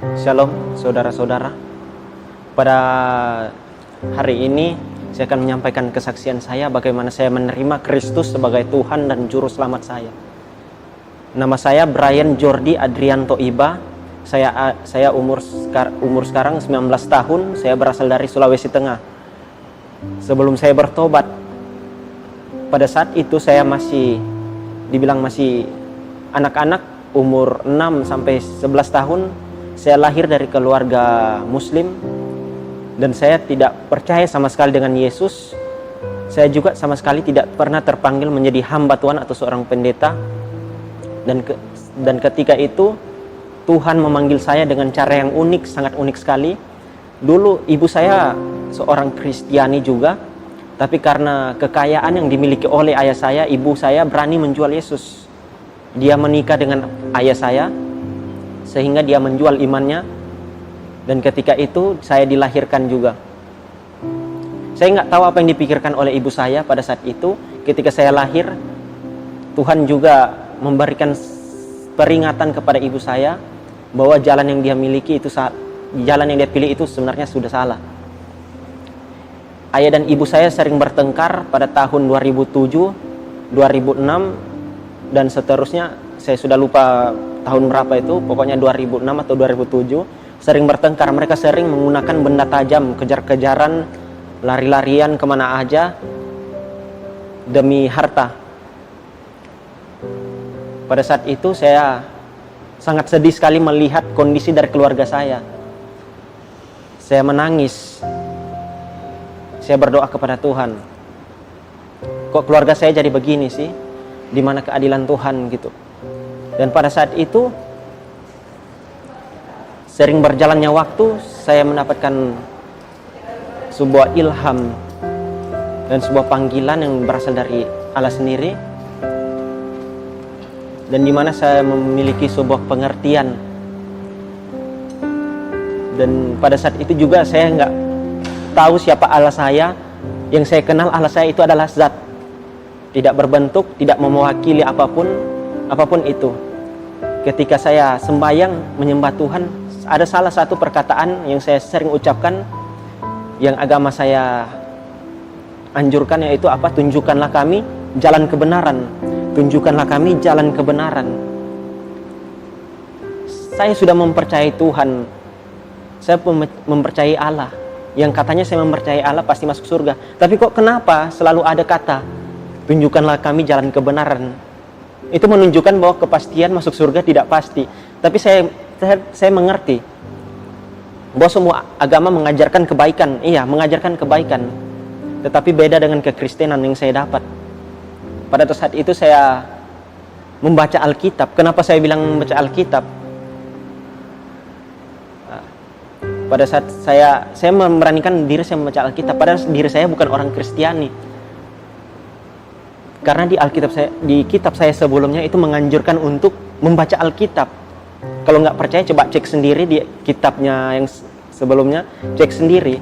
Shalom saudara-saudara. Pada hari ini saya akan menyampaikan kesaksian saya bagaimana saya menerima Kristus sebagai Tuhan dan Juru Selamat saya. Nama saya Brian Jordi Adrianto Iba. Saya umur sekarang 19 tahun. Saya berasal dari Sulawesi Tengah. Sebelum saya bertobat, pada saat itu saya masih dibilang masih anak-anak, umur 6 sampai 11 tahun. Saya lahir dari keluarga Muslim dan saya tidak percaya sama sekali dengan Yesus. Saya juga sama sekali tidak pernah terpanggil menjadi hamba Tuhan atau seorang pendeta. Dan ketika itu Tuhan memanggil saya dengan cara yang unik, sangat unik sekali. Dulu ibu saya seorang Kristiani juga, tapi karena kekayaan yang dimiliki oleh ayah saya, ibu saya berani menjual Yesus. Dia menikah dengan ayah saya sehingga dia menjual imannya, dan ketika itu saya dilahirkan juga. Saya nggak tahu apa yang dipikirkan oleh ibu saya pada saat itu. Ketika saya lahir, Tuhan juga memberikan peringatan kepada ibu saya bahwa jalan yang dia miliki itu jalan yang dia pilih itu sebenarnya sudah salah. Ayah dan ibu saya sering bertengkar pada tahun 2007, 2006 dan seterusnya. Saya sudah lupa tahun berapa itu, pokoknya 2006 atau 2007. Sering bertengkar, mereka sering menggunakan benda tajam, kejar-kejaran, lari-larian kemana aja demi harta. Pada saat itu saya sangat sedih sekali melihat kondisi dari keluarga saya. Saya menangis. Saya berdoa kepada Tuhan. Kok keluarga saya jadi begini sih? Di mana keadilan Tuhan gitu? Dan pada saat itu sering berjalannya waktu, saya mendapatkan sebuah ilham dan sebuah panggilan yang berasal dari Allah sendiri, dan di mana saya memiliki sebuah pengertian. Dan pada saat itu juga saya nggak tahu siapa Allah saya. Yang saya kenal Allah saya itu adalah zat, tidak berbentuk, tidak mewakili apapun itu. Ketika saya sembahyang menyembah Tuhan, ada salah satu perkataan yang saya sering ucapkan, yang agama saya anjurkan, yaitu apa? Tunjukkanlah kami jalan kebenaran. Tunjukkanlah kami jalan kebenaran. Saya sudah mempercayai Tuhan. Saya mempercayai Allah. Yang katanya saya mempercayai Allah pasti masuk surga. Tapi kok kenapa selalu ada kata tunjukkanlah kami jalan kebenaran? Itu menunjukkan bahwa kepastian masuk surga tidak pasti. Tapi saya mengerti bahwa semua agama mengajarkan kebaikan. Iya, mengajarkan kebaikan. Tetapi beda dengan kekristenan yang saya dapat. Pada saat itu saya membaca Alkitab. Kenapa saya bilang membaca Alkitab? Pada saat saya memberanikan diri saya membaca Alkitab, padahal diri saya bukan orang Kristiani. Karena di kitab saya sebelumnya itu menganjurkan untuk membaca Alkitab. Kalau nggak percaya coba cek sendiri di kitabnya yang sebelumnya, cek sendiri.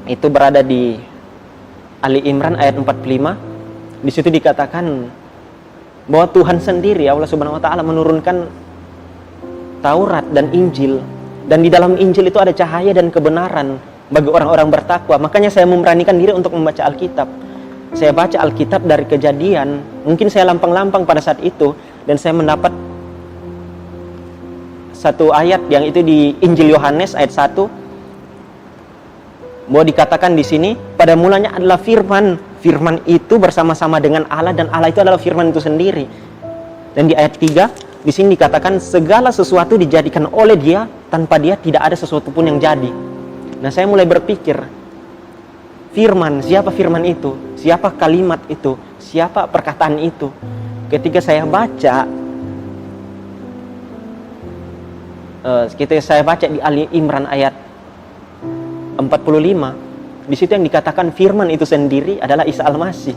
Itu berada di Ali Imran ayat 45. Di situ dikatakan bahwa Tuhan sendiri, Allah Subhanahu wa taala, menurunkan Taurat dan Injil, dan di dalam Injil itu ada cahaya dan kebenaran bagi orang-orang bertakwa. Makanya saya memberanikan diri untuk membaca Alkitab. Saya baca Alkitab dari Kejadian, mungkin saya lampang-lampang pada saat itu, dan saya mendapat satu ayat yang itu di Injil Yohanes ayat 1, bahwa dikatakan di sini, pada mulanya adalah firman. Firman itu bersama-sama dengan Allah, dan Allah itu adalah firman itu sendiri. Dan di ayat 3, di sini dikatakan segala sesuatu dijadikan oleh Dia, tanpa Dia tidak ada sesuatu pun yang jadi. Nah, saya mulai berpikir, firman, siapa firman itu? Siapa kalimat itu? Siapa perkataan itu? Ketika saya baca di Ali Imran ayat 45, di situ yang dikatakan firman itu sendiri adalah Isa Al-Masih.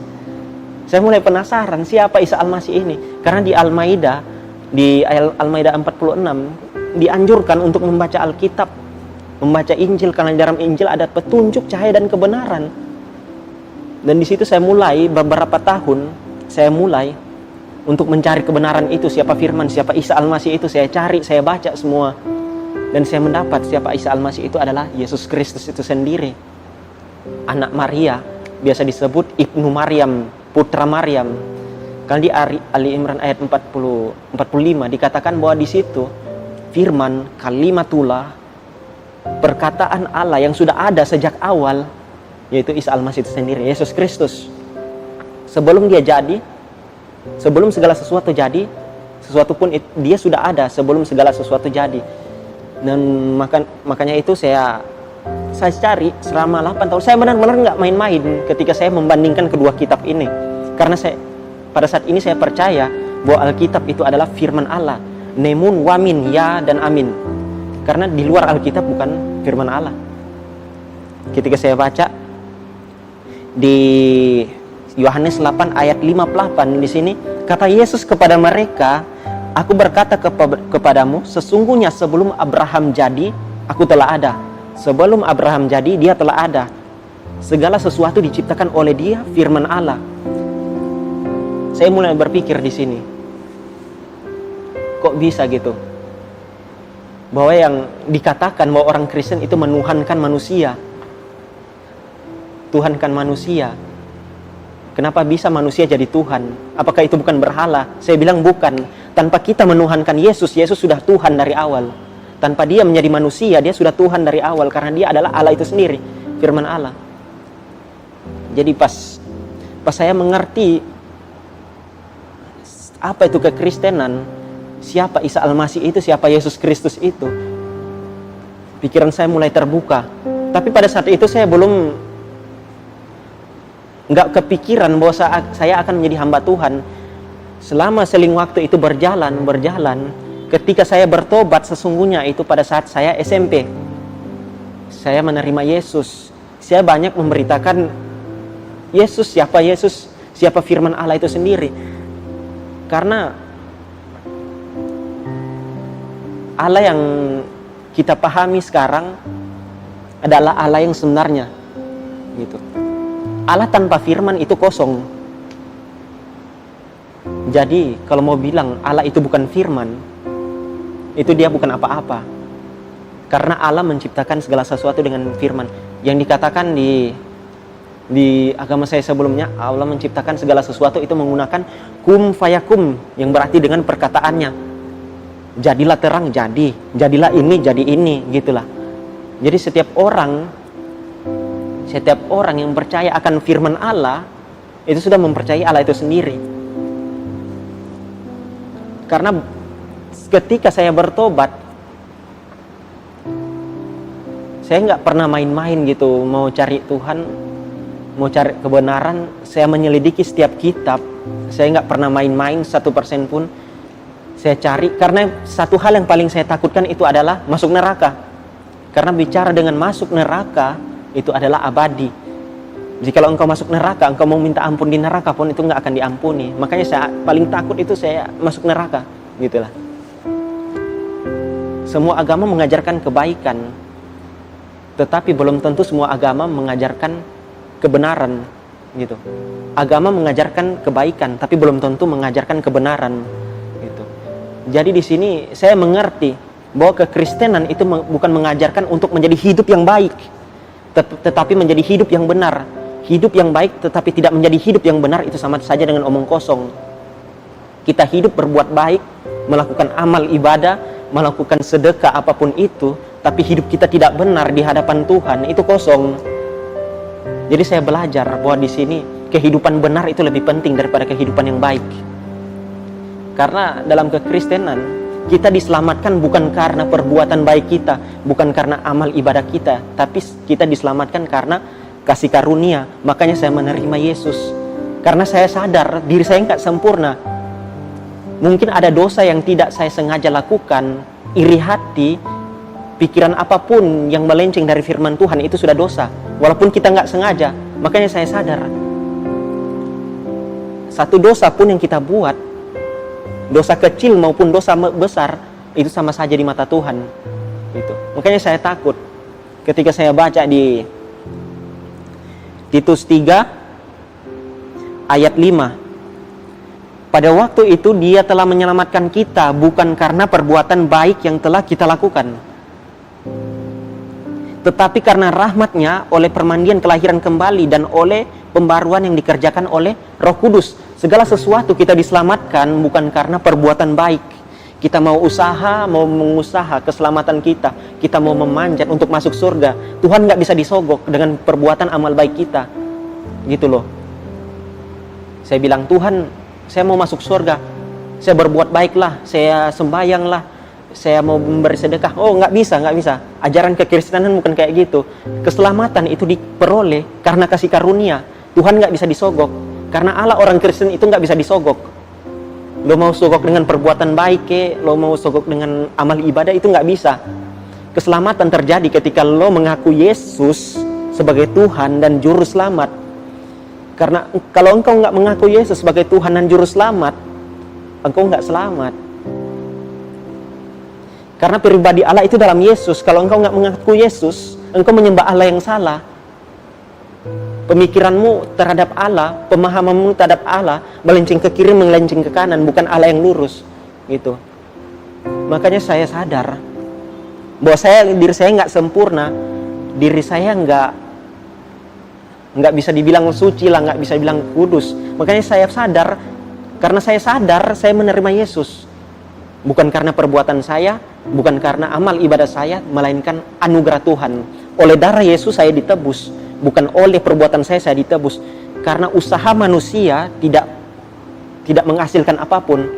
Saya mulai penasaran siapa Isa Al-Masih ini? Karena di Al-Maidah, di Al-Maidah 46 dianjurkan untuk membaca Alkitab, membaca Injil, karena dalam Injil ada petunjuk, cahaya dan kebenaran. Dan di situ saya mulai beberapa tahun, saya mulai untuk mencari kebenaran itu, siapa firman, siapa Isa Al-Masih itu, saya cari, saya baca semua. Dan saya mendapat siapa Isa Al-Masih itu adalah Yesus Kristus itu sendiri. Anak Maria, biasa disebut Ibnu Maryam, putra Maryam. Kalau di Ali Imran ayat 45 dikatakan bahwa di situ firman, kalimatullah, perkataan Allah yang sudah ada sejak awal, yaitu Isa Al-Masih itu sendiri, Yesus Kristus. Sebelum dia jadi, sebelum segala sesuatu jadi, sesuatu pun dia sudah ada sebelum segala sesuatu jadi. Dan makanya itu saya cari selama 8 tahun. Saya benar-benar nggak main-main ketika saya membandingkan kedua kitab ini. Karena pada saat ini saya percaya bahwa Alkitab itu adalah firman Allah. Nemun, wamin, ya, dan amin. Karena di luar Alkitab bukan firman Allah. Ketika saya baca di Yohanes 8 ayat 58 di sini, kata Yesus kepada mereka, aku berkata kepadamu, sesungguhnya sebelum Abraham jadi, aku telah ada. Sebelum Abraham jadi, dia telah ada. Segala sesuatu diciptakan oleh dia, firman Allah. Saya mulai berpikir di sini, kok bisa gitu? Bahwa yang dikatakan bahwa orang Kristen itu menuhankan manusia. Tuhankan manusia. Kenapa bisa manusia jadi Tuhan? Apakah itu bukan berhala? Saya bilang bukan. Tanpa kita menuhankan Yesus, Yesus sudah Tuhan dari awal. Tanpa dia menjadi manusia, dia sudah Tuhan dari awal. Karena dia adalah Allah itu sendiri, firman Allah. Jadi pas saya mengerti apa itu kekristenan, siapa Isa Al-Masih itu, siapa Yesus Kristus itu, pikiran saya mulai terbuka. Tapi pada saat itu saya belum nggak kepikiran bahwa saya akan menjadi hamba Tuhan. Selama seling waktu itu berjalan, ketika saya bertobat sesungguhnya itu pada saat saya SMP. Saya menerima Yesus. Saya banyak memberitakan Yesus, siapa firman Allah itu sendiri. Karena Allah yang kita pahami sekarang adalah Allah yang sebenarnya. Gitu. Allah tanpa firman itu kosong. Jadi kalau mau bilang Allah itu bukan firman, itu dia bukan apa-apa. Karena Allah menciptakan segala sesuatu dengan firman. Yang dikatakan di agama saya sebelumnya, Allah menciptakan segala sesuatu itu menggunakan kum fayakum, yang berarti dengan perkataannya. Jadilah terang, jadilah ini, jadi ini, gitulah. Jadi setiap orang yang percaya akan firman Allah itu sudah mempercayai Allah itu sendiri. Karena ketika saya bertobat, saya nggak pernah main-main gitu mau cari Tuhan, mau cari kebenaran. Saya menyelidiki setiap kitab. Saya nggak pernah main-main 1% pun. Saya cari, karena satu hal yang paling saya takutkan itu adalah masuk neraka. Karena bicara dengan masuk neraka itu adalah abadi. Jika engkau masuk neraka, engkau mau minta ampun di neraka pun itu nggak akan diampuni. Makanya saya paling takut itu saya masuk neraka, gitulah. Semua agama mengajarkan kebaikan, tetapi belum tentu semua agama mengajarkan kebenaran, gitu. Agama mengajarkan kebaikan, tapi belum tentu mengajarkan kebenaran, gitu. Jadi di sini saya mengerti bahwa kekristenan itu bukan mengajarkan untuk menjadi hidup yang baik, tetapi menjadi hidup yang benar. Hidup yang baik tetapi tidak menjadi hidup yang benar itu sama saja dengan omong kosong. Kita hidup berbuat baik, melakukan amal ibadah, melakukan sedekah apapun itu, tapi hidup kita tidak benar di hadapan Tuhan, itu kosong. Jadi saya belajar bahwa di sini kehidupan benar itu lebih penting daripada kehidupan yang baik. Karena dalam kekristenan kita diselamatkan bukan karena perbuatan baik kita, bukan karena amal ibadah kita, tapi kita diselamatkan karena kasih karunia. Makanya saya menerima Yesus. Karena saya sadar diri saya nggak sempurna. Mungkin ada dosa yang tidak saya sengaja lakukan, iri hati, pikiran apapun yang melenceng dari firman Tuhan itu sudah dosa. Walaupun kita nggak sengaja. Makanya saya sadar, satu dosa pun yang kita buat, dosa kecil maupun dosa besar, itu sama saja di mata Tuhan. Gitu. Makanya saya takut ketika saya baca di Titus 3 ayat 5. Pada waktu itu dia telah menyelamatkan kita bukan karena perbuatan baik yang telah kita lakukan. Tetapi karena rahmat-Nya, oleh permandian kelahiran kembali dan oleh pembaruan yang dikerjakan oleh Roh Kudus. Segala sesuatu kita diselamatkan bukan karena perbuatan baik. Kita mau usaha, mau mengusaha keselamatan kita. Kita mau memanjat untuk masuk surga. Tuhan nggak bisa disogok dengan perbuatan amal baik kita. Gitu loh. Saya bilang, Tuhan, saya mau masuk surga. Saya berbuat baiklah, saya sembayanglah, saya mau memberi sedekah. Oh, nggak bisa. Ajaran kekristenan bukan kayak gitu. Keselamatan itu diperoleh karena kasih karunia. Tuhan nggak bisa disogok. Karena Allah orang Kristen itu nggak bisa disogok. Lo mau sogok dengan perbuatan baik, lo mau sogok dengan amal ibadah, itu nggak bisa. Keselamatan terjadi ketika lo mengaku Yesus sebagai Tuhan dan Juru Selamat. Karena kalau engkau nggak mengaku Yesus sebagai Tuhan dan Juru Selamat, engkau nggak selamat. Karena pribadi Allah itu dalam Yesus. Kalau engkau nggak mengaku Yesus, engkau menyembah Allah yang salah. Pemikiranmu terhadap Allah, pemahamanmu terhadap Allah melenceng ke kiri, melenceng ke kanan, bukan Allah yang lurus, gitu. Makanya saya sadar bahwa diri saya nggak sempurna, diri saya nggak bisa dibilang suci lah, nggak bisa dibilang kudus. Makanya saya sadar, karena saya sadar saya menerima Yesus, bukan karena perbuatan saya, bukan karena amal ibadah saya, melainkan anugerah Tuhan. Oleh darah Yesus saya ditebus. Bukan oleh perbuatan saya ditebus. Karena usaha manusia tidak menghasilkan apapun.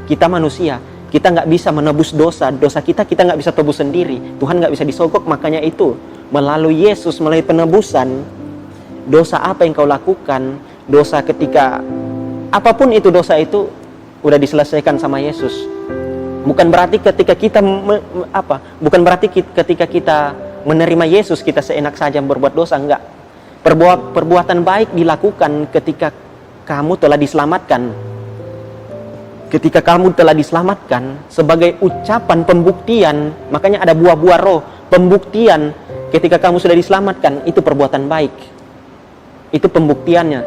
Kita manusia, kita nggak bisa menebus dosa kita nggak bisa tebus sendiri. Tuhan nggak bisa disogok. Makanya itu, melalui Yesus, melalui penebusan, dosa apa yang kau lakukan, dosa ketika apapun itu, dosa itu udah diselesaikan sama Yesus. Bukan berarti ketika kita ketika kita menerima Yesus kita seenak saja berbuat dosa, enggak. Perbuatan baik dilakukan ketika kamu telah diselamatkan. Ketika kamu telah diselamatkan sebagai ucapan pembuktian, makanya ada buah-buah roh, pembuktian ketika kamu sudah diselamatkan, itu perbuatan baik. Itu pembuktiannya.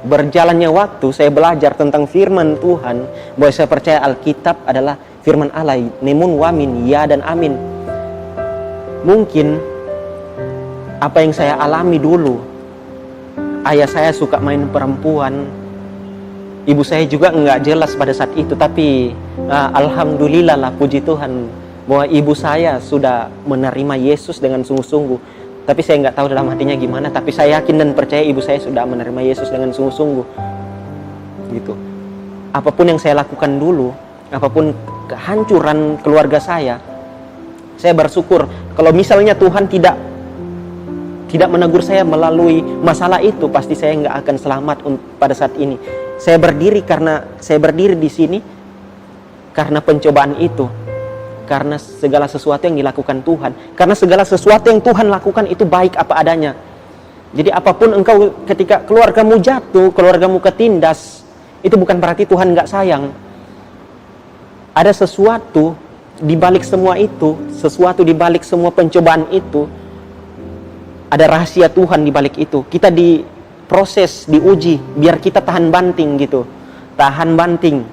Berjalannya waktu, saya belajar tentang firman Tuhan, bahwa saya percaya Alkitab adalah firman Allah, nemun wamin, ya dan amin. Mungkin apa yang saya alami dulu, ayah saya suka main perempuan, ibu saya juga nggak jelas pada saat itu, tapi alhamdulillah lah, puji Tuhan, bahwa ibu saya sudah menerima Yesus dengan sungguh-sungguh. Tapi saya nggak tahu dalam hatinya gimana, tapi saya yakin dan percaya ibu saya sudah menerima Yesus dengan sungguh-sungguh. Gitu. Apapun yang saya lakukan dulu, apapun kehancuran keluarga saya bersyukur. Kalau misalnya Tuhan tidak menegur saya melalui masalah itu, pasti saya nggak akan selamat pada saat ini. Saya berdiri di sini karena pencobaan itu, karena segala sesuatu yang dilakukan Tuhan, karena segala sesuatu yang Tuhan lakukan itu baik apa adanya. Jadi apapun engkau, ketika keluargamu jatuh, keluargamu ketindas, itu bukan berarti Tuhan nggak sayang. Ada sesuatu di balik semua itu, sesuatu di balik semua pencobaan itu, ada rahasia Tuhan di balik itu. Kita diproses, diuji, biar kita tahan banting gitu. Tahan banting.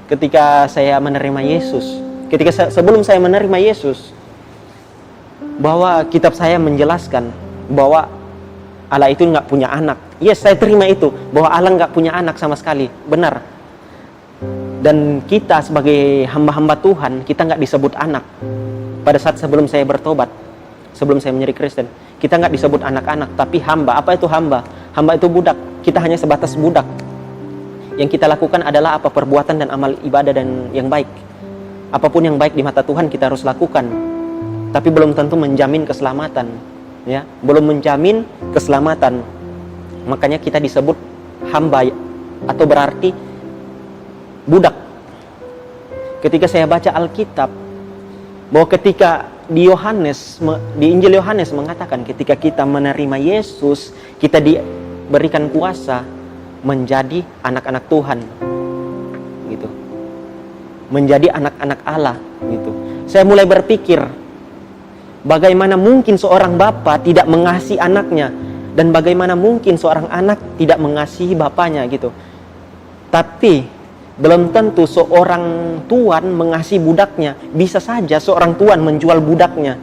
Ketika saya menerima Yesus, sebelum saya menerima Yesus, bahwa kitab saya menjelaskan bahwa Allah itu nggak punya anak. Yes, saya terima itu, bahwa Allah nggak punya anak sama sekali. Benar. Dan kita sebagai hamba-hamba Tuhan, kita nggak disebut anak. Pada saat sebelum saya bertobat, sebelum saya menjadi Kristen, kita nggak disebut anak-anak, tapi hamba. Apa itu hamba? Hamba itu budak. Kita hanya sebatas budak. Yang kita lakukan adalah apa? Perbuatan dan amal ibadah dan yang baik. Apapun yang baik di mata Tuhan kita harus lakukan. Tapi belum tentu menjamin keselamatan. Ya, belum menjamin keselamatan. Makanya kita disebut hamba, atau berarti budak. Ketika saya baca Alkitab, bahwa ketika di Injil Yohanes mengatakan ketika kita menerima Yesus, kita diberikan kuasa menjadi anak-anak Tuhan, gitu. Menjadi anak-anak Allah, gitu. Saya mulai berpikir, bagaimana mungkin seorang bapa tidak mengasihi anaknya, dan bagaimana mungkin seorang anak tidak mengasihi bapaknya, gitu. Tapi Belum tentu seorang tuan mengasihi budaknya. Bisa saja seorang tuan menjual budaknya.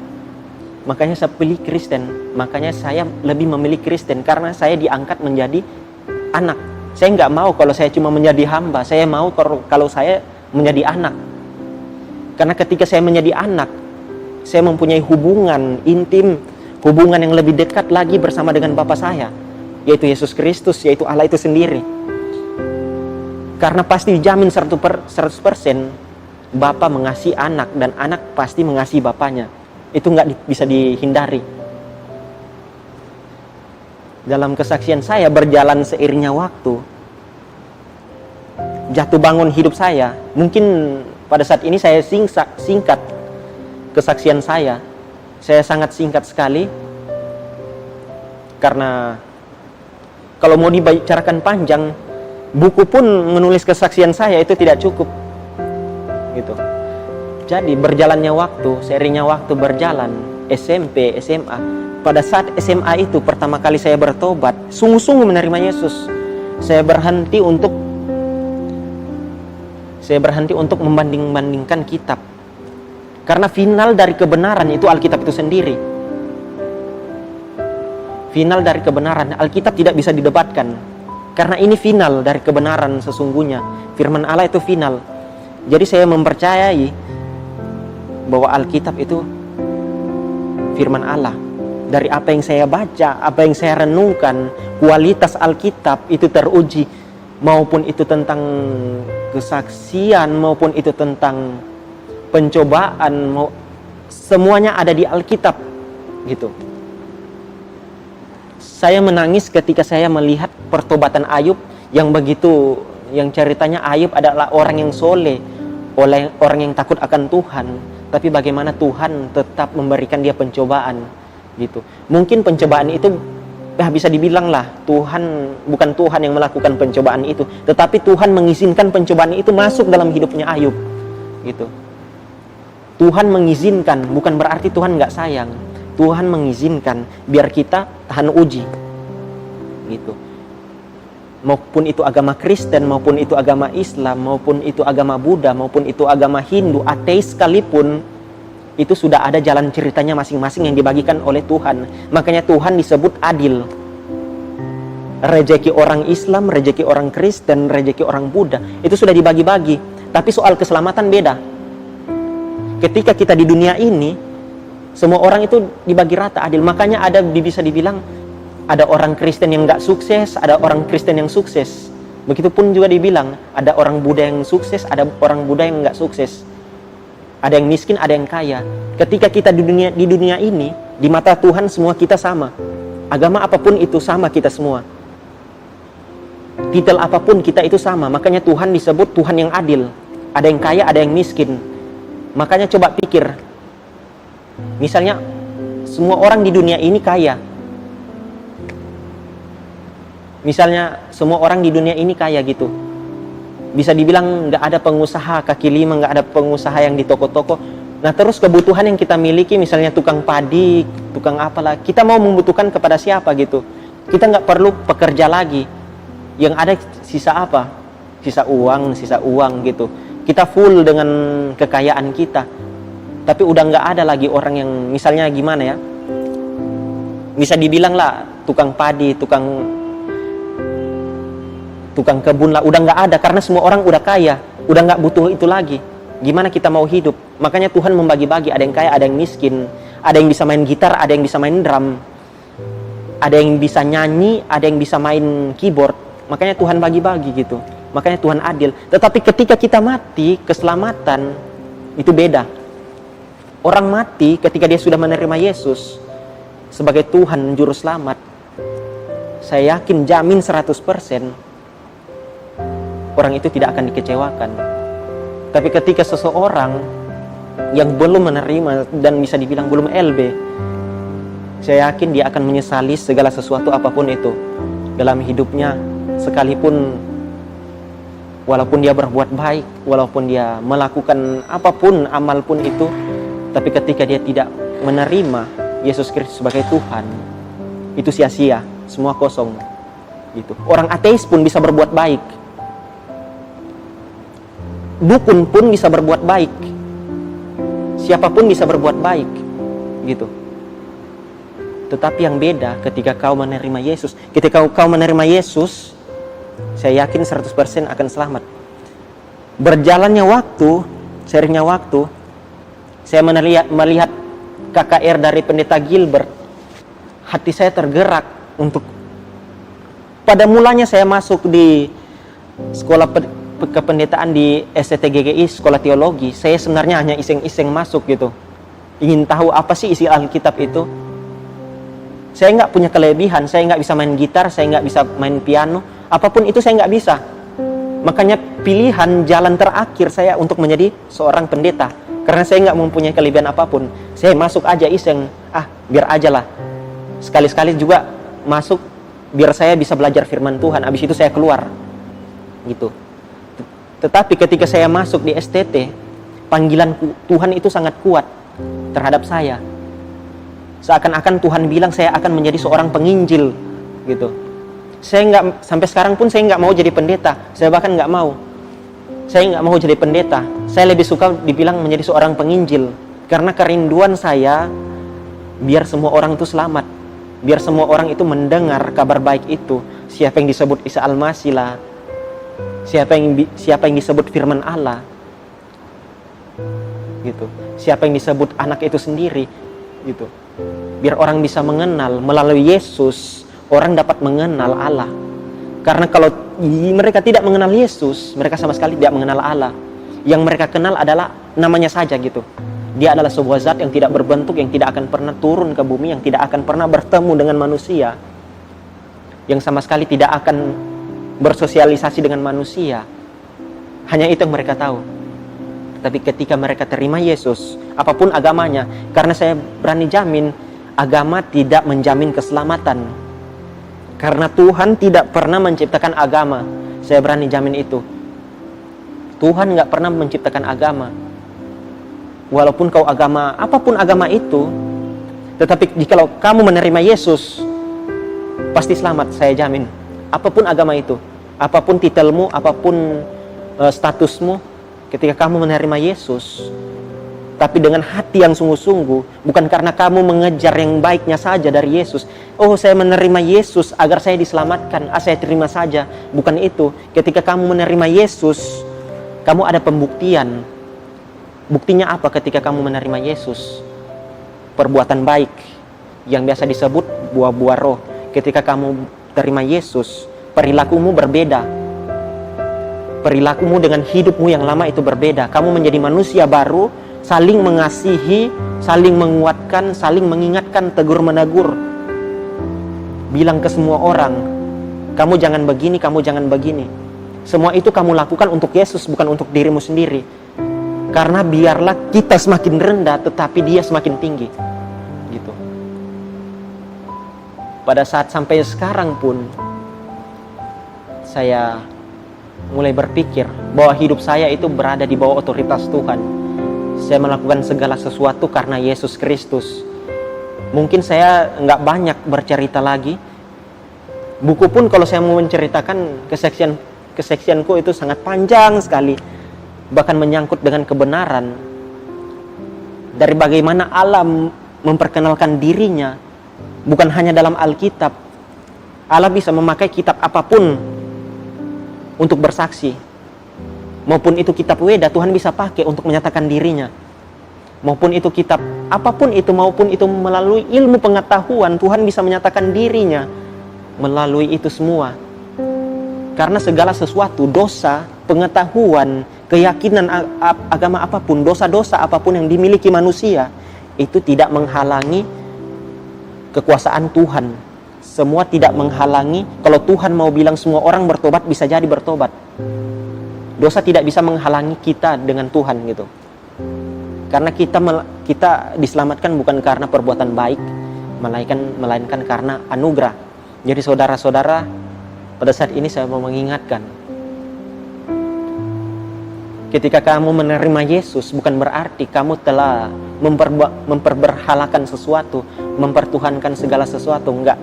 Makanya saya pilih Kristen. Makanya saya lebih memilih Kristen karena saya diangkat menjadi anak. Saya nggak mau kalau saya cuma menjadi hamba. Saya mau kalau saya menjadi anak. Karena ketika saya menjadi anak, saya mempunyai hubungan intim, hubungan yang lebih dekat lagi bersama dengan Bapa saya, yaitu Yesus Kristus, yaitu Allah itu sendiri. Karena pasti dijamin 100% Bapa mengasihi anak dan anak pasti mengasihi Bapanya. Itu nggak bisa dihindari. Dalam kesaksian saya berjalan seiringnya waktu, jatuh bangun hidup saya, mungkin pada saat ini saya singkat kesaksian saya. Saya sangat singkat sekali. Karena kalau mau dibicarakan panjang, buku pun menulis kesaksian saya itu tidak cukup. Gitu. Jadi berjalannya waktu, seiringnya waktu berjalan, SMP, SMA. Pada saat SMA itu pertama kali saya bertobat, sungguh-sungguh menerima Yesus. Saya berhenti untuk membanding-bandingkan kitab. Karena final dari kebenaran itu Alkitab itu sendiri. Final dari kebenaran, Alkitab tidak bisa didebatkan. Karena ini final dari kebenaran sesungguhnya. Firman Allah itu final. Jadi saya mempercayai bahwa Alkitab itu firman Allah. Dari apa yang saya baca, apa yang saya renungkan, kualitas Alkitab itu teruji. Maupun itu tentang kesaksian, maupun itu tentang pencobaan, semuanya ada di Alkitab gitu. Saya menangis ketika saya melihat pertobatan Ayub yang ceritanya Ayub adalah orang yang soleh, orang yang takut akan Tuhan, tapi bagaimana Tuhan tetap memberikan dia pencobaan gitu. Mungkin pencobaan itu bisa dibilang lah bukan Tuhan yang melakukan pencobaan itu, tetapi Tuhan mengizinkan pencobaan itu masuk dalam hidupnya Ayub gitu. Tuhan mengizinkan, bukan berarti Tuhan nggak sayang. Tuhan mengizinkan biar kita tahan uji gitu. Maupun itu agama Kristen, maupun itu agama Islam, maupun itu agama Buddha, maupun itu agama Hindu, ateis sekalipun, itu sudah ada jalan ceritanya masing-masing yang dibagikan oleh Tuhan. Makanya Tuhan disebut adil. Rezeki orang Islam, rezeki orang Kristen, rezeki orang Buddha, itu sudah dibagi-bagi. Tapi soal keselamatan beda. Ketika kita di dunia ini, semua orang itu dibagi rata adil. Makanya bisa dibilang ada orang Kristen yang nggak sukses, ada orang Kristen yang sukses. Begitupun juga dibilang ada orang Buddha yang sukses, ada orang Buddha yang nggak sukses. Ada yang miskin, ada yang kaya. Ketika kita di dunia ini, di mata Tuhan semua kita sama. Agama apapun itu sama kita semua. Titel apapun kita itu sama. Makanya Tuhan disebut Tuhan yang adil. Ada yang kaya, ada yang miskin. Makanya coba pikir. Misalnya semua orang di dunia ini kaya. Misalnya semua orang di dunia ini kaya gitu. Bisa dibilang nggak ada pengusaha kaki lima, nggak ada pengusaha yang di toko-toko. Nah terus kebutuhan yang kita miliki, misalnya tukang padi, tukang apalah, kita mau membutuhkan kepada siapa gitu. Kita nggak perlu pekerja lagi. Yang ada sisa apa? Sisa uang gitu. Kita full dengan kekayaan kita. Tapi udah nggak ada lagi orang yang misalnya gimana ya? Bisa dibilang lah tukang padi, tukang kebun lah, udah nggak ada karena semua orang udah kaya, udah nggak butuh itu lagi. Gimana kita mau hidup? Makanya Tuhan membagi-bagi, ada yang kaya, ada yang miskin, ada yang bisa main gitar, ada yang bisa main drum, ada yang bisa nyanyi, ada yang bisa main keyboard. Makanya Tuhan bagi-bagi gitu. Makanya Tuhan adil. Tetapi ketika kita mati, keselamatan itu beda. Orang mati ketika dia sudah menerima Yesus sebagai Tuhan Juru Selamat, saya yakin jamin 100% orang itu tidak akan dikecewakan. Tapi ketika seseorang yang belum menerima dan bisa dibilang belum LB, saya yakin dia akan menyesali segala sesuatu apapun itu dalam hidupnya. Sekalipun walaupun dia berbuat baik, walaupun dia melakukan apapun, amal pun itu, tapi ketika dia tidak menerima Yesus Kristus sebagai Tuhan, itu sia-sia, semua kosong gitu. Orang ateis pun bisa berbuat baik. dukun pun bisa berbuat baik. Siapapun bisa berbuat baik, gitu. Tetapi yang beda ketika kau menerima Yesus. Ketika kau menerima Yesus, saya yakin 100% akan selamat. Berjalannya waktu, seringnya waktu, saya melihat KKR dari Pendeta Gilbert, hati saya tergerak untuk, pada mulanya saya masuk di sekolah kependetaan di STTGGI, sekolah teologi. Saya sebenarnya hanya iseng-iseng masuk gitu, ingin tahu apa sih isi Alkitab itu. Saya nggak punya kelebihan, saya nggak bisa main gitar, saya nggak bisa main piano, apapun itu saya nggak bisa. Makanya pilihan jalan terakhir saya untuk menjadi seorang pendeta, karena saya nggak mempunyai kelebihan apapun. Saya masuk aja iseng, biar aja lah. Sekali-sekali juga masuk biar saya bisa belajar firman Tuhan, habis itu saya keluar gitu. Tetapi ketika saya masuk di STT, panggilan Tuhan itu sangat kuat terhadap saya. Seakan-akan Tuhan bilang saya akan menjadi seorang penginjil gitu. Saya nggak, sampai sekarang pun saya nggak mau jadi pendeta. Saya bahkan nggak mau. Saya nggak mau jadi pendeta. Saya lebih suka dibilang menjadi seorang penginjil, karena kerinduan saya biar semua orang itu selamat, biar semua orang itu mendengar kabar baik itu. Siapa yang disebut Isa Al-Masih lah, siapa yang disebut firman Allah gitu, siapa yang disebut anak itu sendiri gitu. Biar orang bisa mengenal, melalui Yesus orang dapat mengenal Allah. Karena kalau mereka tidak mengenal Yesus, mereka sama sekali tidak mengenal Allah. Yang mereka kenal adalah namanya saja gitu. Dia adalah sebuah zat yang tidak berbentuk, yang tidak akan pernah turun ke bumi, yang tidak akan pernah bertemu dengan manusia, yang sama sekali tidak akan bersosialisasi dengan manusia. Hanya itu yang mereka tahu. Tapi ketika mereka terima Yesus, apapun agamanya, karena saya berani jamin, agama tidak menjamin keselamatan. Karena Tuhan tidak pernah menciptakan agama. Saya berani jamin itu. Tuhan nggak pernah menciptakan agama. Walaupun kau agama, apapun agama itu, tetapi jikalau kamu menerima Yesus, pasti selamat, saya jamin. Apapun agama itu, apapun titelmu, apapun statusmu, ketika kamu menerima Yesus, tapi dengan hati yang sungguh-sungguh, bukan karena kamu mengejar yang baiknya saja dari Yesus. Oh, saya menerima Yesus agar saya diselamatkan, saya terima saja. Bukan itu. Ketika kamu menerima Yesus, kamu ada pembuktian. Buktinya apa ketika kamu menerima Yesus? Perbuatan baik, yang biasa disebut buah-buah roh. Ketika kamu terima Yesus, perilakumu berbeda. Perilakumu dengan hidupmu yang lama itu berbeda. Kamu menjadi manusia baru, saling mengasihi, saling menguatkan, saling mengingatkan, tegur menegur. Bilang ke semua orang, kamu jangan begini, kamu jangan begini. Semua itu kamu lakukan untuk Yesus, bukan untuk dirimu sendiri. Karena biarlah kita semakin rendah, tetapi dia semakin tinggi. Gitu. Pada saat sampai sekarang pun, saya mulai berpikir bahwa hidup saya itu berada di bawah otoritas Tuhan. Saya melakukan segala sesuatu karena Yesus Kristus. Mungkin saya nggak banyak bercerita lagi. Buku pun kalau saya mau menceritakan kesaksianku itu sangat panjang sekali. Bahkan menyangkut dengan kebenaran. Dari bagaimana Allah memperkenalkan dirinya. Bukan hanya dalam Alkitab. Allah bisa memakai kitab apapun untuk bersaksi. Maupun itu kitab Weda, Tuhan bisa pakai untuk menyatakan dirinya. Maupun itu kitab apapun itu, maupun itu melalui ilmu pengetahuan, Tuhan bisa menyatakan dirinya melalui itu semua. Karena segala sesuatu, dosa, pengetahuan, keyakinan agama apapun, dosa-dosa apapun yang dimiliki manusia, itu tidak menghalangi kekuasaan Tuhan. Semua tidak menghalangi. Kalau Tuhan mau bilang semua orang bertobat, bisa jadi bertobat. Dosa tidak bisa menghalangi kita dengan Tuhan gitu. Karena kita diselamatkan bukan karena perbuatan baik, melainkan karena anugerah. Jadi saudara-saudara, pada saat ini saya mau mengingatkan, ketika kamu menerima Yesus, bukan berarti kamu telah memperberhalakan sesuatu, mempertuhankan segala sesuatu. Enggak.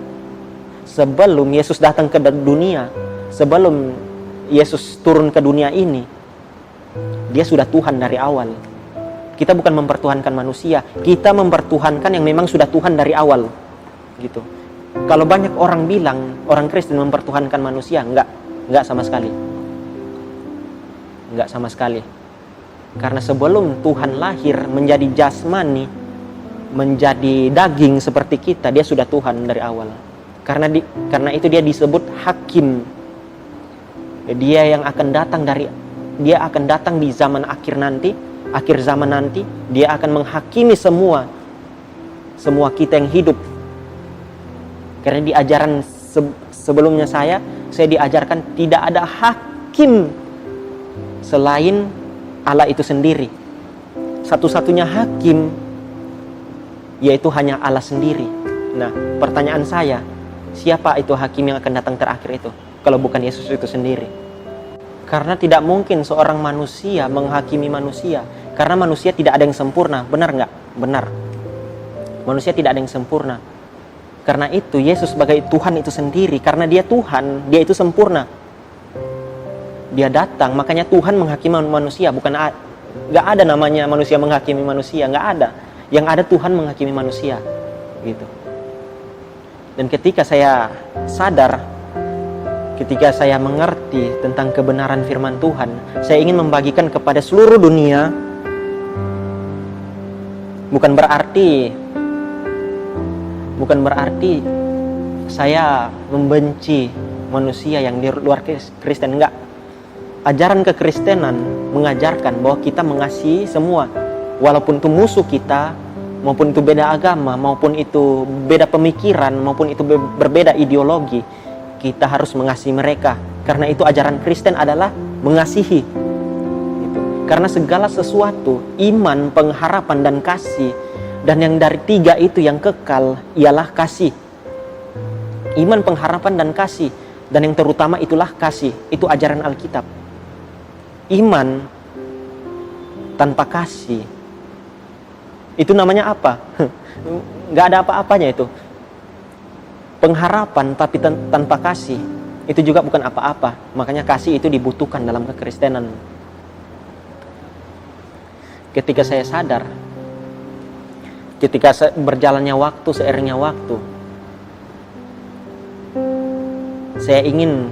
Sebelum Yesus datang ke dunia, sebelum Yesus turun ke dunia ini, Dia sudah Tuhan dari awal. Kita bukan mempertuhankan manusia, kita mempertuhankan yang memang sudah Tuhan dari awal. Gitu. Kalau banyak orang bilang orang Kristen mempertuhankan manusia, enggak sama sekali. Enggak sama sekali. Karena sebelum Tuhan lahir menjadi jasmani, menjadi daging seperti kita, dia sudah Tuhan dari awal. Karena itu dia disebut hakim. Dia yang akan datang di zaman akhir zaman nanti, dia akan menghakimi semua kita yang hidup. Karena di ajaran sebelumnya saya diajarkan tidak ada hakim selain Allah itu sendiri. Satu-satunya hakim yaitu hanya Allah sendiri. Nah, pertanyaan saya, siapa itu hakim yang akan datang terakhir itu? Kalau bukan Yesus itu sendiri. Karena tidak mungkin seorang manusia menghakimi manusia. Karena manusia tidak ada yang sempurna. Benar nggak? Benar. Manusia tidak ada yang sempurna. Karena itu Yesus sebagai Tuhan itu sendiri. Karena dia Tuhan, dia itu sempurna. Dia datang, makanya Tuhan menghakimi manusia. Nggak ada namanya manusia menghakimi manusia. Nggak ada. Yang ada Tuhan menghakimi manusia. Gitu. Dan ketika saya sadar, ketika saya mengerti tentang kebenaran firman Tuhan, saya ingin membagikan kepada seluruh dunia. Bukan berarti saya membenci manusia yang di luar Kristen, enggak. Ajaran kekristenan mengajarkan bahwa kita mengasihi semua, walaupun itu musuh kita, maupun itu beda agama, maupun itu beda pemikiran, maupun itu berbeda ideologi. Kita harus mengasihi mereka. Karena itu ajaran Kristen adalah mengasihi. Gitu. Karena segala sesuatu, iman, pengharapan, dan kasih. Dan yang dari tiga itu yang kekal ialah kasih. Iman, pengharapan, dan kasih. Dan yang terutama itulah kasih. Itu ajaran Alkitab. Iman tanpa kasih, itu namanya apa? Nggak ada apa-apanya itu. Pengharapan tapi tanpa kasih, itu juga bukan apa-apa. Makanya kasih itu dibutuhkan dalam kekristenan. Ketika saya sadar, ketika berjalannya waktu, seiringnya waktu, saya ingin